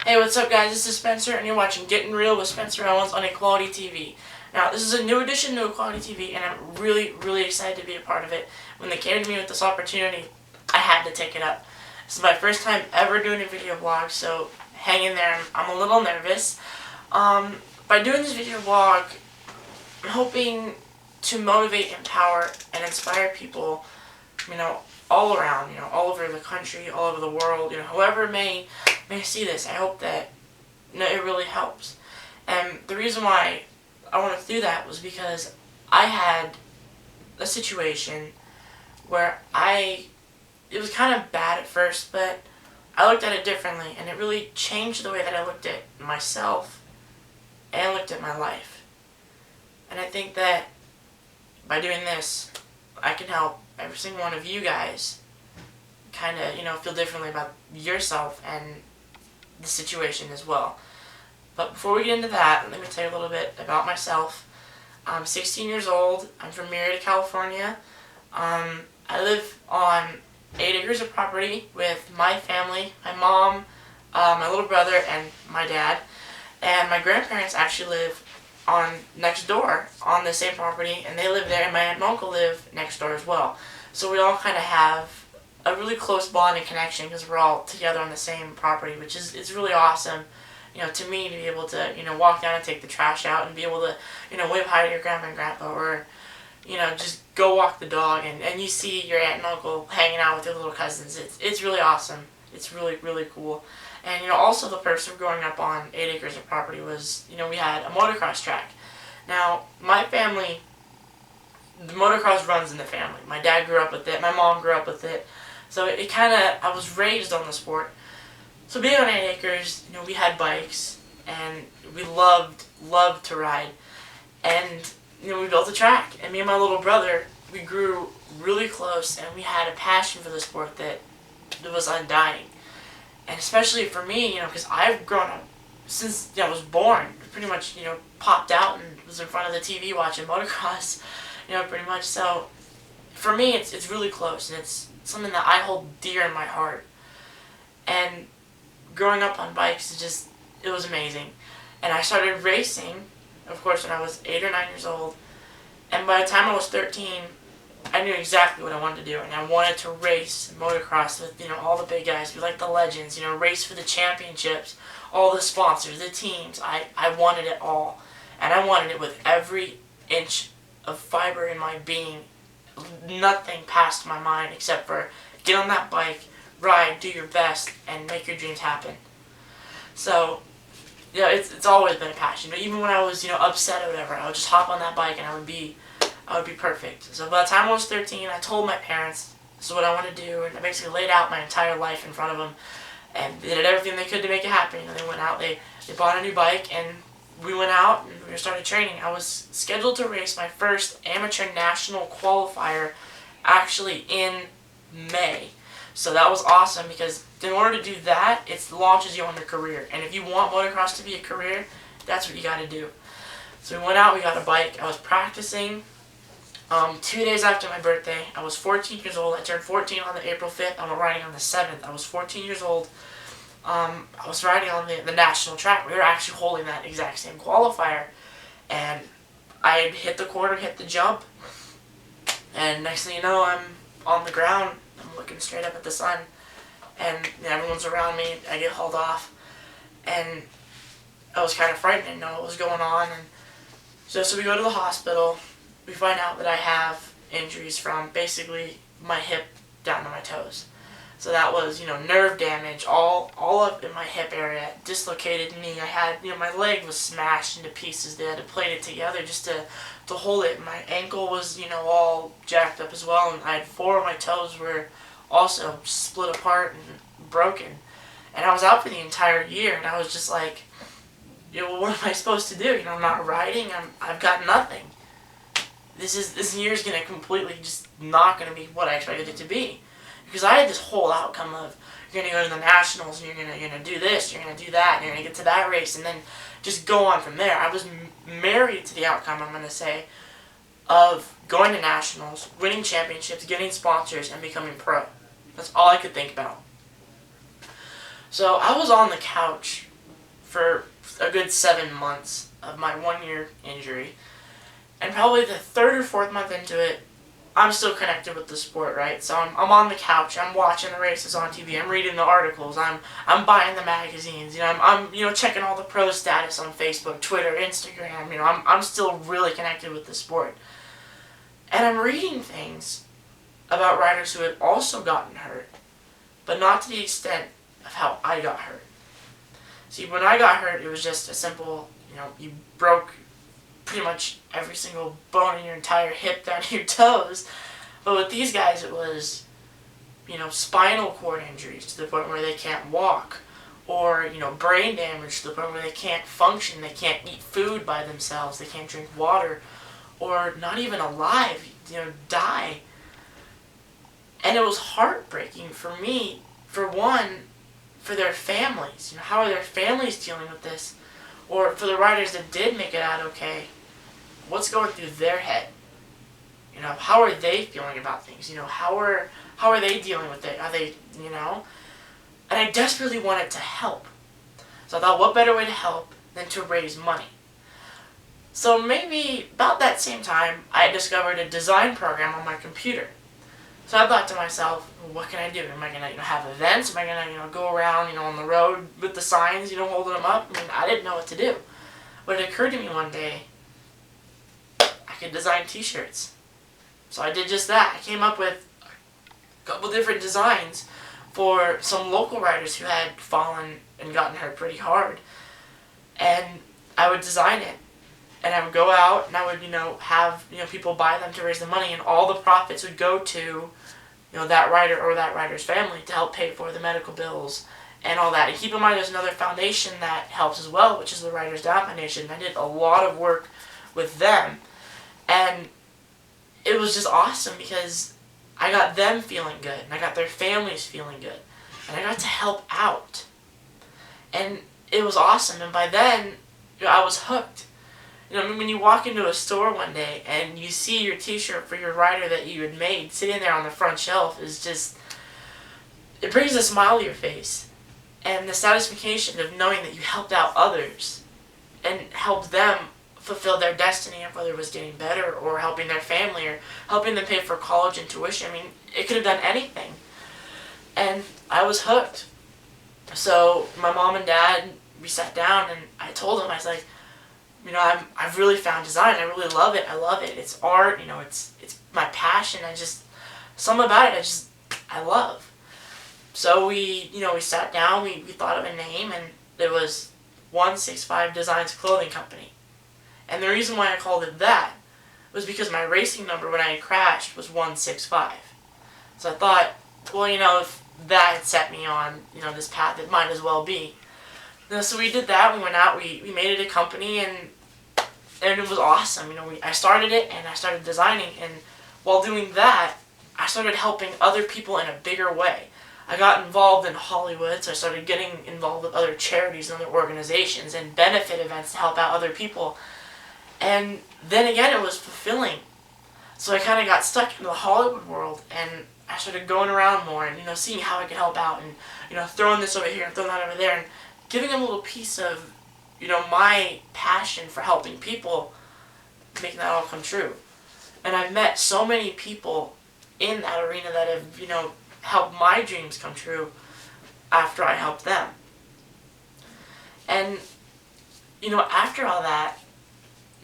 Hey, what's up guys? This is Spencer and you're watching Gettin Real with Spencer Owens on Equality TV. Now, this is a new addition to Equality TV and I'm really excited to be a part of it. When they came to me with this opportunity, I had to take it up. This is my first time ever doing a video blog, so hang in there. I'm a little nervous. By doing this video blog, I'm hoping to motivate, empower, and inspire people, all around, all over the country, all over the world, whoever may see this. I hope that, it really helps. And the reason why I wanted to do that was because I had a situation where it was kind of bad at first, but I looked at it differently, and it really changed the way that I looked at myself and looked at my life. And I think that by doing this, I can help every single one of you guys kind of, feel differently about yourself and the situation as well. But before we get into that, let me tell you a little bit about myself. I'm 16 years old. I'm from Murrieta, California. I live on 8 acres of property with my family, my mom, my little brother, and my dad. And my grandparents actually live next door on the same property, and they live there, and my aunt and uncle live next door as well. So we all kind of have a really close bond and connection because we're all together on the same property, which is really awesome. To me, to be able to, walk down and take the trash out and be able to, wave hi to your grandma and grandpa, or, just go walk the dog and you see your aunt and uncle hanging out with your little cousins. It's really awesome. It's really cool. And, also the perks of growing up on 8 acres of property was, we had a motocross track. Now, my family, the motocross runs in the family. My dad grew up with it. My mom grew up with it. So it kind of, I was raised on the sport. So being on 8 acres, we had bikes, and we loved to ride. And, we built a track. And me and my little brother, we grew really close, and we had a passion for the sport that was undying. And especially for me, because I've grown up since I was born, pretty much, popped out and was in front of the TV watching motocross, pretty much. So for me, it's really close, and it's something that I hold dear in my heart. And growing up on bikes, it was amazing. And I started racing, of course, when I was 8 or 9 years old. And by the time I was 13, I knew exactly what I wanted to do, and I wanted to race motocross with, all the big guys, be like the legends, race for the championships, all the sponsors, the teams. I wanted it all, and I wanted it with every inch of fiber in my being. Nothing passed my mind except for get on that bike, ride, do your best, and make your dreams happen. So, it's always been a passion. But even when I was, upset or whatever, I would just hop on that bike and I would be perfect. So by the time I was 13, I told my parents this is what I want to do, and I basically laid out my entire life in front of them, and they did everything they could to make it happen. They went out, they bought a new bike, and we went out and we started training. I was scheduled to race my first amateur national qualifier actually in May. So that was awesome, because in order to do that, it launches you on your career. And if you want motocross to be a career, that's what you got to do. So we went out, we got a bike. I was practicing 2 days after my birthday. I was 14 years old. I turned 14 on the April 5th. I'm riding on the 7th. I was 14 years old. I was riding on the national track. We were actually holding that exact same qualifier. And I hit the corner, hit the jump. And next thing you know, I'm on the ground. I'm looking straight up at the sun, and everyone's around me. I get hauled off, and I was kind of frightened. I didn't know what was going on, and so we go to the hospital. We find out that I have injuries from basically my hip down to my toes. So that was, nerve damage, all up in my hip area, dislocated knee. I had, my leg was smashed into pieces. They had to plate it together just to hold it. My ankle was, all jacked up as well, and I had 4 of my toes were also split apart and broken. And I was out for the entire year, and I was just like, what am I supposed to do? I'm not riding. I've got nothing. This year's gonna completely just not gonna be what I expected it to be. Because I had this whole outcome of, you're going to go to the nationals, and you're going to do this, you're going to do that, and you're going to get to that race, and then just go on from there. I was married to the outcome, I'm going to say, of going to nationals, winning championships, getting sponsors, and becoming pro. That's all I could think about. So I was on the couch for a good 7 months of my 1 year injury. And probably the third or fourth month into it, I'm still connected with the sport, right? So I'm on the couch, I'm watching the races on TV, I'm reading the articles, I'm buying the magazines, I'm checking all the pro status on Facebook, Twitter, Instagram, I'm still really connected with the sport. And I'm reading things about riders who had also gotten hurt, but not to the extent of how I got hurt. See, when I got hurt, it was just a simple, you broke pretty much every single bone in your entire hip down to your toes. But with these guys, it was, spinal cord injuries to the point where they can't walk, or, brain damage to the point where they can't function, they can't eat food by themselves, they can't drink water, or not even alive, die. And it was heartbreaking for me, for one, for their families. How are their families dealing with this? Or for the riders that did make it out okay, what's going through their head? How are they feeling about things? How are they dealing with it? Are they, And I desperately wanted to help. So I thought, what better way to help than to raise money? So maybe about that same time, I discovered a design program on my computer. So I thought to myself, well, what can I do? Am I going to have events? Am I going to go around on the road with the signs, holding them up? I didn't know what to do. But it occurred to me one day, I could design t-shirts. So I did just that. I came up with a couple different designs for some local riders who had fallen and gotten hurt pretty hard. And I would design it. And I would go out and I would, have, people buy them to raise the money, and all the profits would go to, that rider or that rider's family to help pay for the medical bills and all that. And keep in mind, there's another foundation that helps as well, which is the Riders Down Foundation. I did a lot of work with them, and it was just awesome because I got them feeling good, and I got their families feeling good, and I got to help out. And it was awesome, and by then, I was hooked. When you walk into a store one day and you see your t-shirt for your rider that you had made sitting there on the front shelf, is just, it brings a smile to your face. And the satisfaction of knowing that you helped out others and helped them fulfill their destiny, of whether it was getting better or helping their family or helping them pay for college and tuition. It could have done anything. And I was hooked. So my mom and dad, we sat down and I told them, I was like, I've really found design. I really love it. I love it. It's art. It's my passion. Something about it I love. So we sat down. We thought of a name, and it was 165 Designs Clothing Company. And the reason why I called it that was because my racing number when I crashed was 165. So I thought, well, if that had set me on, this path, it might as well be. So we did that. We went out. We made it a company, and it was awesome. I started it and I started designing, and while doing that, I started helping other people in a bigger way. I got involved in Hollywood, so I started getting involved with other charities and other organizations and benefit events to help out other people. And then again, it was fulfilling. So I kind of got stuck in the Hollywood world, and I started going around more and, seeing how I could help out and, throwing this over here and throwing that over there and giving them a little piece of, my passion for helping people, making that all come true. And I've met so many people in that arena that have, helped my dreams come true after I helped them. And, after all that,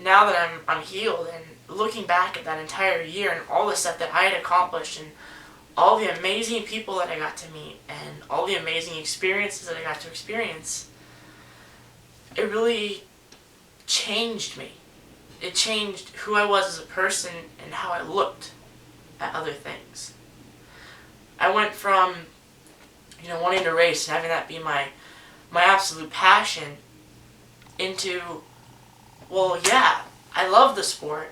now that I'm healed and looking back at that entire year and all the stuff that I had accomplished and all the amazing people that I got to meet and all the amazing experiences that I got to experience, it really changed me. It changed who I was as a person and how I looked at other things. I went from, wanting to race and having that be my absolute passion into, well, yeah, I love the sport.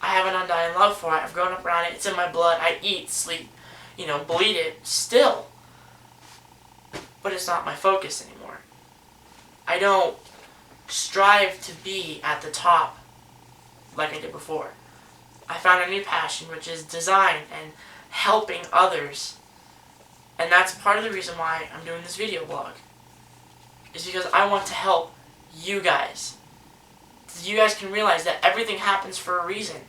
I have an undying love for it. I've grown up around it. It's in my blood. I eat, sleep, bleed it still. But it's not my focus anymore. I don't strive to be at the top like I did before. I found a new passion, which is design and helping others. And that's part of the reason why I'm doing this video blog. is because I want to help you guys. So you guys can realize that everything happens for a reason.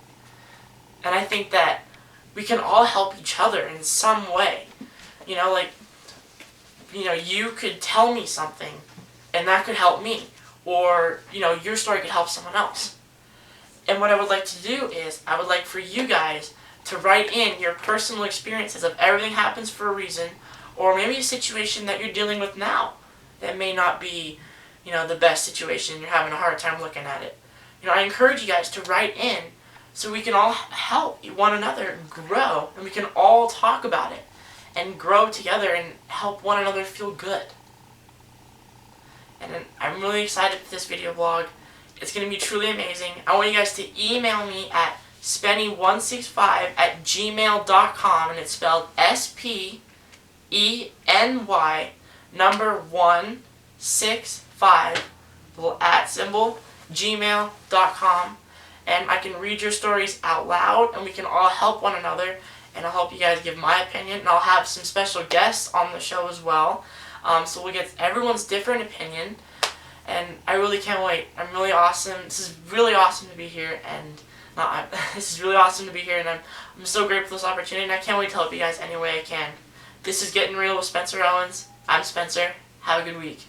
And I think that we can all help each other in some way. You know, like, you could tell me something, and that could help me. Or, your story could help someone else. And what I would like to do is, I would like for you guys to write in your personal experiences of everything happens for a reason, or maybe a situation that you're dealing with now that may not be, the best situation. You're having a hard time looking at it. I encourage you guys to write in so we can all help one another grow, and we can all talk about it and grow together and help one another feel good. And I'm really excited for this video blog. It's going to be truly amazing. I want you guys to email me at spenny165@gmail.com, and it's spelled SPENY number 165, little @ symbol, gmail.com. And I can read your stories out loud, and we can all help one another, and I'll help you guys give my opinion, and I'll have some special guests on the show as well. So we'll get everyone's different opinion, and I really can't wait. I'm really awesome. This is really awesome to be here, and this is really awesome to be here, and I'm so grateful for this opportunity, and I can't wait to help you guys any way I can. This is Gettin Real with Spencer Owens. I'm Spencer. Have a good week.